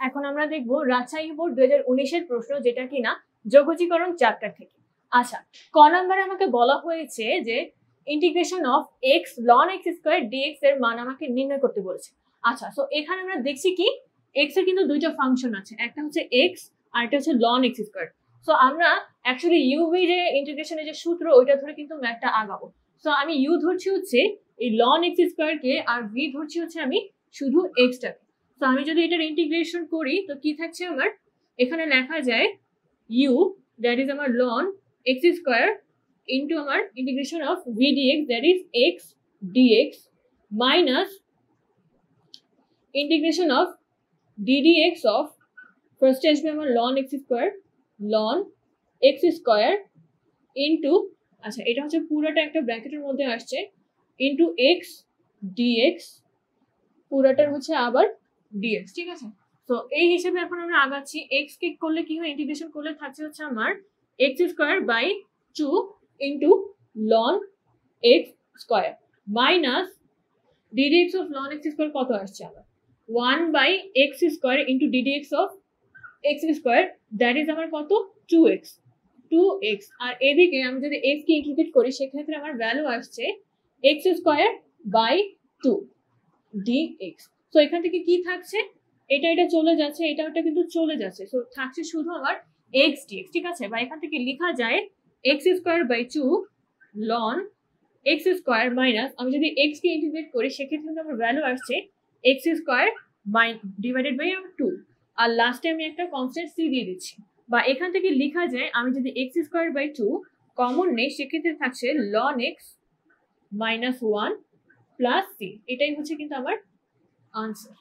এখন আমরা দেখব রাজশাহী বোর্ড 2019 এর প্রশ্ন, যেটা কিনা যোগজীকরণ চ্যাপ্টার থেকে। আচ্ছা, ক নম্বরে আমাকে বলা হয়েছে যে integration of x ln x square dx এর মান আমাকে নির্ণয় করতে বলেছে। আচ্ছা, সো এখানে আমরা দেখছি কি x এর কিন্তু দুইটা ফাংশন আছে, একটা হচ্ছে x আর একটা হচ্ছে ln x স্কয়ার। সো আমরা অ্যাকচুয়ালি uv যে ইন্টিগ্রেশনের যে সূত্র ওইটা ধরে কিন্তু ম্যাথটা আগাবো। সো আমি u ধরছি হচ্ছে এই ln x স্কয়ার কে, আর v ধরছি হচ্ছে আমি শুধু x টাকে। তো আমি যদি এটার ইন্টিগ্রেশন করি তো কি থাকছে আমার, এখানে লেখা যায় u দ্যাট ইজ আমার ln x স্কয়ার into আমার integration of v dx that is x dx minus integration of d dx of first আসবে আমার ln x square into আচ্ছা এটা হচ্ছে পুরোটা একটা ব্র্যাকেটের মধ্যে আসছে into x dx পুরোটার হচ্ছে আবার dx, ঠিক আছে। তো এই হিসেবে এখন আমরা আগাচ্ছি। x কে করলে কি হয়, ইন্টিগ্রেশন করলে থাকছে হচ্ছে আমার x square by 2 into ln x square minus ddx of ln x square কত আসছে আমার 1 by x square into ddx of x square that is আমার কত 2x আর এদিকে আমি যদি x কে ইন্টিগ্রেট করি সেক্ষেত্রে আমার ভ্যালু আসছে x square by 2 dx। So এখান থেকে কি থাকছে, এটা চলে যাচ্ছে, এটা কিন্তু চলে যাচ্ছে। সো থাকছে শুধু আমার x dx, ঠিক আছে। বা এখান থেকে লেখা যায় x square by 2 ln x square minus আমি যদি x কে ইন্টিগ্রেট করি সেক্ষেত্রে কিন্তু আমার ভ্যালু আসছে x square ডিভাইডেড বাই 2, আর লাস্টে আমি একটা কনস্ট্যান্ট c দিয়ে দিচ্ছি। বা এখান থেকে লেখা যায় আমি যদি x square by 2 কমন নেই সেক্ষেত্রে থাকছে ln x minus 1 plus c। এটাই হচ্ছে কিন্তু আমার আনসার।